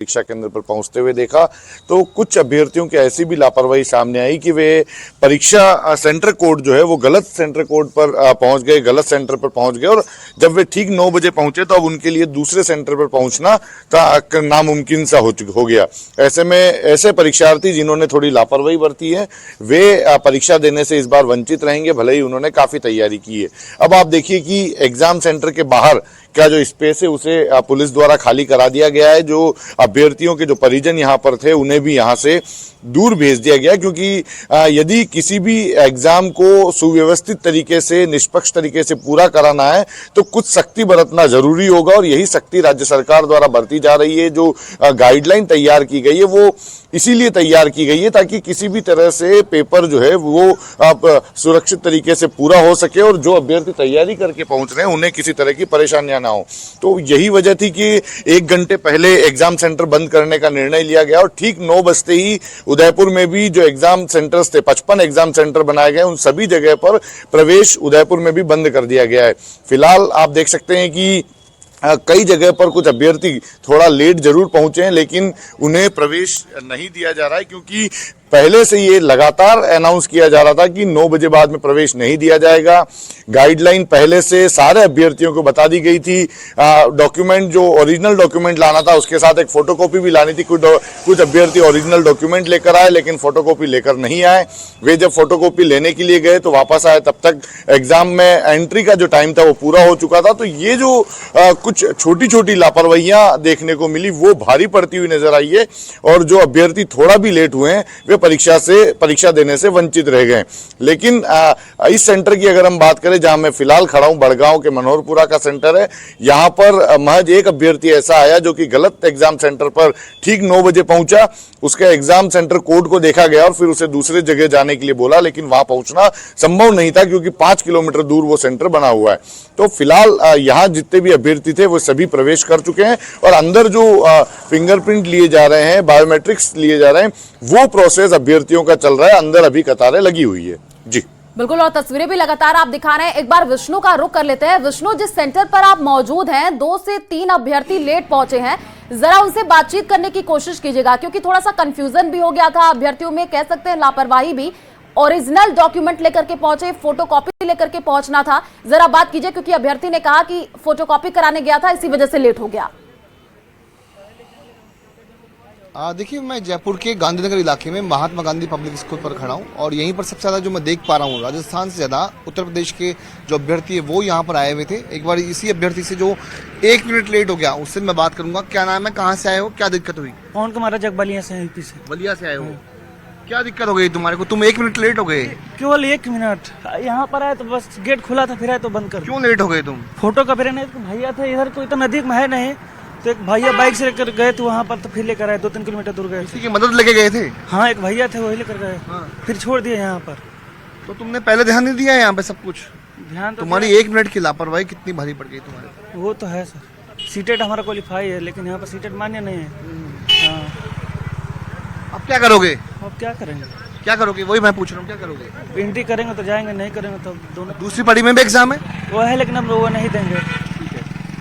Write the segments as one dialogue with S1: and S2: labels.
S1: परीक्षा केंद्र पर पहुंचते हुए देखा तो कुछ अभ्यर्थियों की ऐसी भी लापरवाही सामने आई कि वे परीक्षा सेंटर कोड जो है वो गलत सेंटर कोड पर पहुंच गए, गलत सेंटर पर पहुंच गए और जब वे ठीक 9 बजे पहुंचे तो अब उनके लिए दूसरे सेंटर पर पहुंचना नामुमकिन सा हो गया। ऐसे में ऐसे परीक्षार्थी जिन्होंने थोड़ी लापरवाही बरती है वे परीक्षा देने से इस बार वंचित रहेंगे, भले ही उन्होंने काफी तैयारी की है। अब आप देखिए कि एग्जाम सेंटर के बाहर का जो स्पेस है उसे पुलिस द्वारा खाली करा दिया गया है। जो अभ्यर्थियों के जो परिजन यहाँ पर थे उन्हें भी यहाँ से दूर भेज दिया गया, क्योंकि यदि किसी भी एग्जाम को सुव्यवस्थित तरीके से, निष्पक्ष तरीके से पूरा कराना है तो कुछ सख्ती बरतना जरूरी होगा और यही सख्ती राज्य सरकार द्वारा बरती जा रही है। जो गाइडलाइन तैयार की गई है वो इसीलिए तैयार की गई है ताकि किसी भी तरह से पेपर जो है वो सुरक्षित तरीके से पूरा हो सके और जो अभ्यर्थी तैयारी करके पहुंच रहे हैं उन्हें किसी तरह की परेशानियां ना हो। तो यही वजह थी कि 1 घंटे पहले एग्जाम सेंटर बंद करने का निर्णय लिया गया और ठीक 9 बजते ही उदयपुर में भी जो एग्जाम सेंटर्स थे, 55 एग्जाम सेंटर बनाए गए, उन सभी जगह पर प्रवेश उदयपुर में भी बंद कर दिया गया है। फिलहाल आप देख सकते हैं कि कई जगह पर कुछ अभ्यर्थी थोड़ा लेट जरूर पहुंचे हैं लेकिन उन्हें प्रवेश नहीं दिया जा रहा है, क्योंकि पहले से ये लगातार अनाउंस किया जा रहा था कि 9 बजे बाद में प्रवेश नहीं दिया जाएगा। गाइडलाइन पहले से सारे अभ्यर्थियों को बता दी गई थी। डॉक्यूमेंट जो ओरिजिनल डॉक्यूमेंट लाना था उसके साथ एक फोटोकॉपी भी लानी थी। कुछ अभ्यर्थी ओरिजिनल डॉक्यूमेंट लेकर आए लेकिन फोटोकॉपी लेकर नहीं आए। वे जब फोटोकॉपी लेने के लिए गए तो वापस आए, तब तक एग्जाम में एंट्री का जो टाइम था वो पूरा हो चुका था। तो ये जो कुछ छोटी छोटी लापरवाहियां देखने को मिली वो भारी पड़ती हुई नजर आई है और जो अभ्यर्थी थोड़ा भी लेट हुए हैं वे परीक्षा देने से वंचित रह गए। लेकिन इस सेंटर की अगर हम बात करें जहां मैं फिलहाल खड़ा हूं, बड़गांव के मनोहरपुरा का सेंटर है, यहां पर महज एक अभ्यर्थी ऐसा आया जो कि गलत एग्जाम सेंटर पर ठीक 9 बजे पहुंचा। उसके एग्जाम सेंटर कोड को देखा गया और फिर उसे दूसरे जगह जाने के लिए बोला, लेकिन वहां पहुंचना संभव नहीं था क्योंकि 5 किलोमीटर दूर वो सेंटर बना हुआ है। तो फिलहाल यहां जितने भी अभ्यर्थी थे वो सभी प्रवेश कर चुके हैं और अंदर जो फिंगरप्रिंट लिए जा रहे हैं, बायोमेट्रिक्स लिए जा रहे हैं, वो प्रोसेस अभ्यर्थियों का चल रहा है। अंदर अभी कतारें लगी हुई है। जी
S2: बिल्कुल, और तस्वीरें भी लगातार आप दिखा रहे हैं। एक बार विष्णु का रुख कर लेते हैं। विष्णु, जिस सेंटर पर आप मौजूद हैं 2 से 3 अभ्यर्थी लेट पहुंचे हैं, जरा उनसे बातचीत करने की कोशिश कीजिएगा क्योंकि थोड़ा सा कंफ्यूजन भी हो गया था अभ्यर्थियों में, कह सकते हैं लापरवाही भी। ओरिजिनल डॉक्यूमेंट लेकर के पहुंचे, फोटोकॉपी लेकर के पहुंचना था। जरा बात कीजिए क्योंकि अभ्यर्थी ने कहा कि फोटोकॉपी कराने गया था, इसी वजह से लेट हो गया।
S3: देखिए, मैं जयपुर के गांधीनगर इलाके में महात्मा गांधी पब्लिक स्कूल पर खड़ा हूं और यहीं पर सबसे ज़्यादा जो मैं देख पा रहा हूं, राजस्थान से ज़्यादा उत्तर प्रदेश के जो अभ्यर्थी है वो यहां पर आए हुए थे। एक बार इसी अभ्यर्थी से जो 1 मिनट लेट हो गया उससे मैं बात करूंगा। क्या नाम है, कहाँ से आए हो, क्या दिक्कत हुई?
S4: कौन कुमार जग बलिया से, यूपी से।
S3: बलिया से आए हो, क्या दिक्कत हो गई तुम्हारे को? तुम 1 मिनट लेट हो गए।
S4: केवल 1 मिनट यहाँ पर आए तो बस गेट खुला था, फिर आए तो बंद कर।
S3: क्यों लेट हो गए तुम?
S4: फोटो का फिर नहीं, भैया थे इधर, कोई तो नजदीक में है नहीं, तो एक भैया बाइक से लेकर गए थे वहाँ पर, तो फिर लेकर आए, 2-3 किलोमीटर दूर गए।
S3: किसी की मदद लेके गए थे?
S4: हाँ, एक भैया थे वही लेकर गए। फिर छोड़ दिए यहाँ पर।
S3: तो तुमने पहले ध्यान नहीं दिया यहाँ पे सब कुछ?
S4: ध्यान तो
S3: तुम्हारी 1 मिनट की लापरवाही कितनी भारी पड़ गई तुम्हारे?
S4: वो तो है सर, सीटेट हमारा क्वालिफाई है लेकिन यहाँ पर सीटेट मान्य नहीं है। हाँ,
S3: अब क्या करोगे?
S4: अब क्या करेंगे?
S3: क्या करोगे वही मैं पूछ रहा हूँ, क्या करोगे?
S4: एंट्री करेंगे तो जाएंगे, नहीं करेंगे तो दोनों।
S3: दूसरी पारी में भी एग्जाम है?
S4: वो है लेकिन अब वो नहीं देंगे।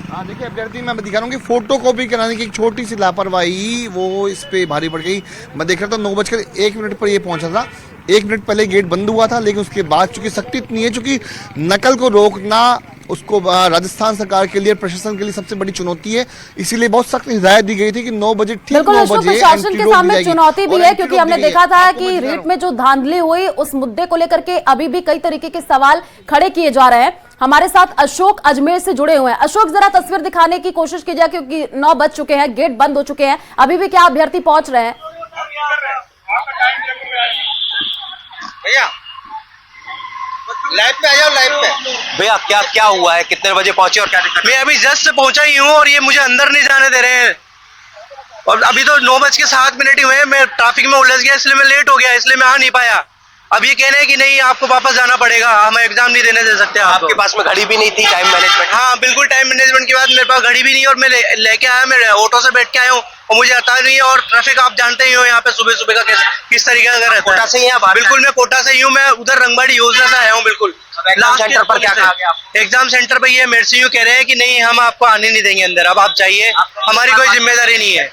S3: हाँ, देखिए अभ्यर्थी मैं दिखा रहा हूँ कि फोटो कॉपी कराने की एक छोटी सी लापरवाही वो इस पे भारी पड़ गई। मैं देख रहा था 9:01 पर ये पहुंचा था। 1 मिनट पहले गेट बंद हुआ था, लेकिन उसके बाद चूंकि सख्ती इतनी है, चूंकि नकल को रोकना उसको राजस्थान सरकार के लिए, प्रशासन के लिए सबसे बड़ी चुनौती है, इसीलिए बहुत सख्त हिदायत दी गई थी कि 9 बजे ठीक 9 बजे
S2: प्रशासन के सामने चुनौती भी है क्योंकि हमने देखा था कि रीट में जो धांधली हुई उस मुद्दे को लेकर के अभी भी कई तरीके के सवाल खड़े किए जा रहे हैं। हमारे साथ अशोक अजमेर से जुड़े हुए हैं। अशोक, जरा तस्वीर दिखाने की कोशिश कीजिए क्योंकि 9 बज चुके हैं, गेट बंद हो चुके हैं, अभी भी क्या अभ्यर्थी पहुंच रहे हैं?
S5: भैया लाइव पे आ जाओ, लाइव पे। भैया क्या हुआ है, कितने बजे पहुंचे और क्या दिक्कत? मैं अभी जस्ट पहुंचा ही हूँ और ये मुझे अंदर नहीं जाने दे रहे हैं और अभी तो 9:07 ही हुए हैं। मैं ट्रैफिक में उलझ गया इसलिए मैं लेट हो गया, इसलिए मैं आ नहीं पाया। अब ये कह रहे हैं कि नहीं आपको वापस जाना पड़ेगा, हम एग्जाम नहीं देने दे सकते आपको।
S6: आपके पास में घड़ी भी नहीं थी, टाइम मैनेजमेंट?
S5: हाँ बिल्कुल, टाइम मैनेजमेंट की बात, मेरे पास घड़ी भी नहीं और मैं लेके आया, मैं ऑटो से बैठ के आया हूँ और मुझे आता नहीं है। और ट्रैफिक आप जानते ही हो यहाँ पे सुबह सुबह का किस तरीके का रहता है।
S6: कोटा से ही हैं?
S5: बिल्कुल मैं कोटा से ही हूँ, मैं उधर रंगबाड़ी योजना से आया हूँ। बिल्कुल
S6: एग्जाम सेंटर पर क्या कहा गया?
S5: एग्जाम सेंटर पर ये मेरे से यूँ कह रहे हैं कि नहीं हम आपको आने नहीं देंगे अंदर, अब आप चाहिए, हमारी कोई जिम्मेदारी नहीं है।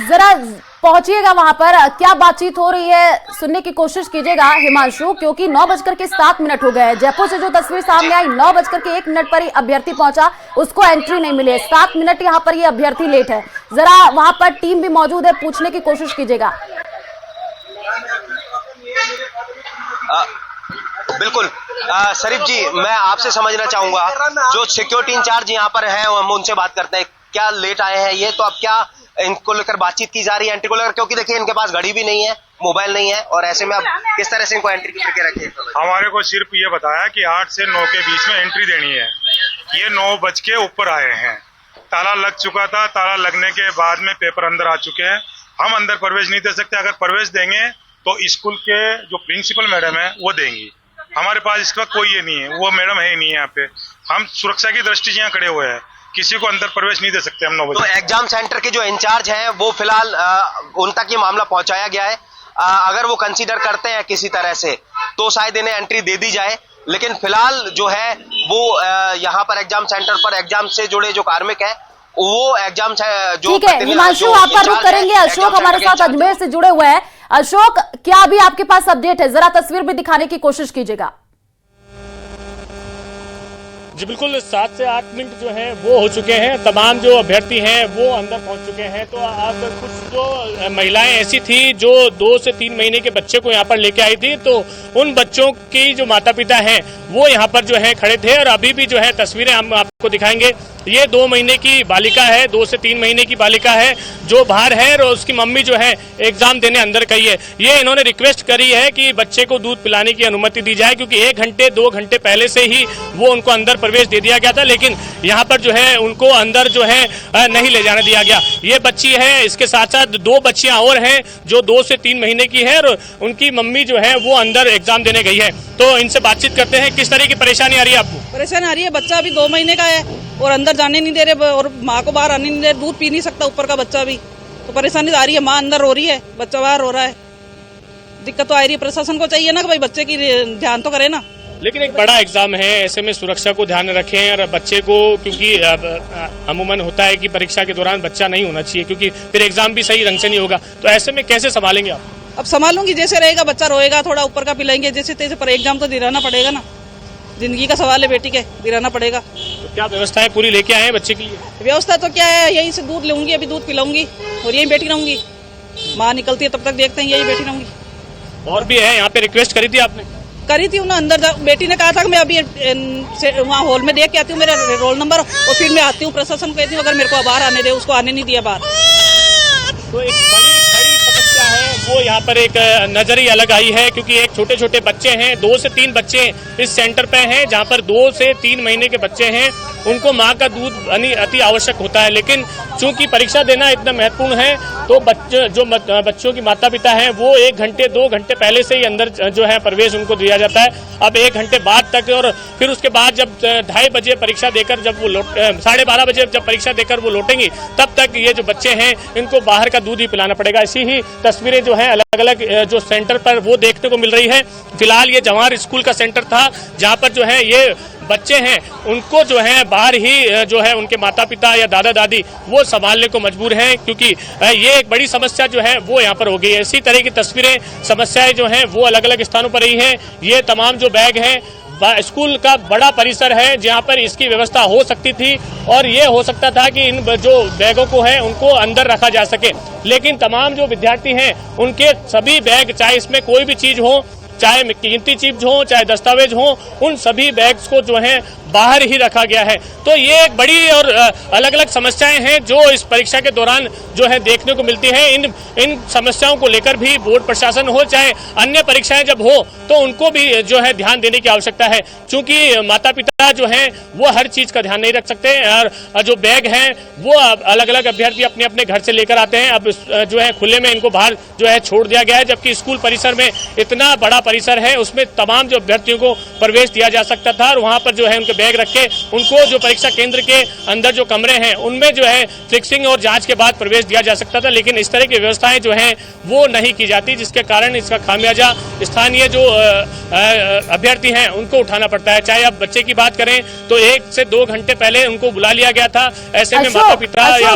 S2: जरा पहुंचिएगा वहां पर, क्या बातचीत हो रही है सुनने की कोशिश कीजिएगा हिमांशु, क्योंकि 9:07 हो गए हैं। जयपुर से जो तस्वीर सामने आई, 9:01 पर ही अभ्यर्थी पहुंचा, उसको एंट्री नहीं मिली है। 7 मिनट यहाँ पर ये अभ्यर्थी लेट है। जरा वहां पर टीम भी मौजूद है, पूछने की कोशिश कीजिएगा।
S6: बिल्कुल शरीफ जी, मैं आपसे समझना चाहूंगा, जो सिक्योरिटी इंचार्ज यहाँ पर है हम उनसे बात करते हैं, क्या लेट आए हैं ये, तो अब क्या इनको लेकर बातचीत की जा रही है एंट्री को लेकर? क्योंकि देखिए इनके पास घड़ी भी नहीं है, मोबाइल नहीं है, और ऐसे में अब किस तरह से इनको एंट्री करके रखे?
S7: हमारे को सिर्फ ये बताया कि 8 से 9 के बीच में एंट्री देनी है। ये 9 बज के ऊपर आए हैं, ताला लग चुका था, ताला लगने के बाद में पेपर अंदर आ चुके हैं। हम अंदर प्रवेश नहीं दे सकते, अगर प्रवेश देंगे तो स्कूल के जो प्रिंसिपल मैडम है वो देंगी। हमारे पास इस वक्त कोई ये नहीं है, वो मैडम है ही नहीं यहाँ पे। हम सुरक्षा की दृष्टि से यहाँ खड़े हुए हैं, किसी को अंदर प्रवेश नहीं दे सकते हम 9 बजे।
S6: तो एग्जाम सेंटर के जो इंचार्ज हैं वो फिलहाल उन तक ये मामला पहुंचाया गया है। अगर वो कंसीडर करते हैं किसी तरह से तो शायद इन्हें एंट्री दे दी जाए, लेकिन फिलहाल जो है वो यहाँ पर एग्जाम सेंटर पर एग्जाम से जुड़े जो कार्मिक है वो एग्जाम जो
S2: ठीक है हिमांशु, आप पर रुक करेंगे। अशोक हमारे साथ अजमेर से जुड़े हुए हैं। अशोक, क्या अभी आपके पास अपडेट है? जरा तस्वीर भी दिखाने की कोशिश कीजिएगा।
S8: जी बिल्कुल, 7 से 8 मिनट जो है वो हो चुके हैं, तमाम जो अभ्यर्थी हैं वो अंदर पहुंच चुके हैं। तो अब कुछ जो महिलाएं ऐसी थी जो 2 से 3 महीने के बच्चे को यहाँ पर लेके आई थी, तो उन बच्चों की जो माता पिता हैं वो यहाँ पर जो है खड़े थे। और अभी भी जो है तस्वीरें हम आपको दिखाएंगे। ये 2 महीने की बालिका है, 2 से 3 महीने की बालिका है जो बाहर है, और उसकी मम्मी जो है एग्जाम देने अंदर गई है। ये इन्होंने रिक्वेस्ट करी है कि बच्चे को दूध पिलाने की अनुमति दी जाए, क्योंकि 1 घंटे 2 घंटे पहले से ही वो उनको अंदर प्रवेश दे दिया गया था, लेकिन यहाँ पर जो है उनको अंदर जो है नहीं ले जाने दिया गया। ये बच्ची है, इसके साथ साथ 2 बच्चियां और हैं जो 2 से 3 महीने की है, और उनकी मम्मी जो है वो अंदर एग्जाम देने गई है। तो इनसे बातचीत करते हैं, किस तरह की परेशानी आ रही है आपको?
S9: परेशानी आ रही है, बच्चा अभी 2 महीने का है और अंदर जाने नहीं दे रहे, और माँ को बाहर आने नहीं दे रहे, दूध पी नहीं सकता ऊपर का बच्चा भी। तो परेशानी आ रही है, माँ अंदर रो रही है, बच्चा बाहर रो रहा है, दिक्कत तो आ रही है। प्रशासन को चाहिए ना कि भाई बच्चे की ध्यान तो करे ना।
S8: लेकिन एक बड़ा एग्जाम है, ऐसे में सुरक्षा को ध्यान में रखें और बच्चे को, क्योंकि अमूमन होता है कि परीक्षा के दौरान बच्चा नहीं होना चाहिए, क्योंकि फिर एग्जाम भी सही ढंग से नहीं होगा। तो ऐसे में कैसे संभालेंगे आप?
S9: अब संभालूंगी, जैसे रहेगा, बच्चा रोएगा, थोड़ा ऊपर का पिलाएंगे जैसे तैसे, पर एग्जाम तो दिलाना पड़ेगा ना, जिंदगी का सवाल है बेटी के, दिलाना पड़ेगा।
S8: तो क्या व्यवस्थाएं पूरी लेके आए हैं बच्चे के लिए?
S9: व्यवस्था तो क्या है, यहीं से दूध लूंगी, अभी दूध पिलाऊंगी और यहीं बैठी रहूंगी। माँ निकलती है तब तक देखते हैं, यही बैठी रहूंगी।
S8: और भी है यहाँ पे, रिक्वेस्ट करी थी आपने?
S9: करी थी उन्हें अंदर, बेटी ने कहा था कि मैं अभी वहाँ हॉल में देख के आती हूँ मेरा रोल नंबर, और फिर मैं आती हूँ। प्रशासन को कहती हूँ अगर मेरे को बाहर आने दे, उसको आने नहीं दिया बाहर।
S8: तो एक बड़ी समस्या है वो यहाँ पर एक नजर ही अलग आई है, क्योंकि एक छोटे छोटे बच्चे हैं, 2 से 3 बच्चे इस सेंटर पे हैं, जहाँ पर 2 से 3 महीने के बच्चे हैं। उनको माँ का दूध अति आवश्यक होता है, लेकिन चूंकि परीक्षा देना इतना महत्वपूर्ण है, तो बच्चों की माता पिता हैं वो 1 घंटे 2 घंटे पहले से ही अंदर जो है प्रवेश उनको दिया जाता है। अब 1 घंटे बाद तक, और फिर उसके बाद जब 2:30 बजे परीक्षा देकर जब वो 12:30 बजे जब परीक्षा देकर वो लौटेंगी, तब तक ये जो बच्चे हैं इनको बाहर का दूध ही पिलाना पड़ेगा। ऐसी ही तस्वीरें जो है अलग अलग जो सेंटर पर वो देखने को मिल रही है। फिलहाल ये जवाहर स्कूल का सेंटर था, जहाँ पर जो है ये बच्चे हैं उनको जो है बाहर ही जो है उनके माता पिता या दादा दादी वो संभालने को मजबूर हैं, क्योंकि ये एक बड़ी समस्या जो है वो यहाँ पर हो गई है। इसी तरह की तस्वीरें, समस्याएं जो हैं वो अलग अलग स्थानों पर रही हैं। ये तमाम जो बैग हैं, स्कूल का बड़ा परिसर है जहाँ पर इसकी व्यवस्था हो सकती थी, और ये हो सकता था कि इन जो बैगों को है उनको अंदर रखा जा सके, लेकिन तमाम जो विद्यार्थी हैं उनके सभी बैग, चाहे इसमें कोई भी चीज हो, चाहे कीमती चीज हो, चाहे दस्तावेज हो, उन सभी बैग्स को जो है बाहर ही रखा गया है। तो ये एक बड़ी और अलग अलग समस्याएं हैं जो इस परीक्षा के दौरान जो है देखने को मिलती है। इन समस्याओं को लेकर भी बोर्ड प्रशासन हो चाहे अन्य परीक्षाएं जब हो तो उनको भी जो है ध्यान देने की आवश्यकता है, क्योंकि माता पिता जो हैं वो हर चीज का ध्यान नहीं रख सकते और जो बैग हैं वो अलग अलग अभ्यर्थी अपने अपने घर से लेकर आते हैं। अब जो है खुले में इनको बाहर जो है छोड़ दिया गया है, जबकि स्कूल परिसर में इतना बड़ा परिसर है, उसमें तमाम जो अभ्यर्थियों को प्रवेश दिया जा सकता था और वहां पर जो है उनके बैग रख के उनको जो परीक्षा केंद्र के अंदर जो कमरे हैं उनमें जो है फिक्सिंग और जांच के बाद प्रवेश दिया जा सकता था। लेकिन इस तरह की व्यवस्थाएं जो हैं वो नहीं की जाती, जिसके कारण इसका खामियाजा स्थानीय जो अभ्यर्थी हैं उनको उठाना पड़ता है। चाहे आप बच्चे की बात करें तो 1 से 2 घंटे पहले उनको बुला लिया गया था, ऐसे में माता पिता या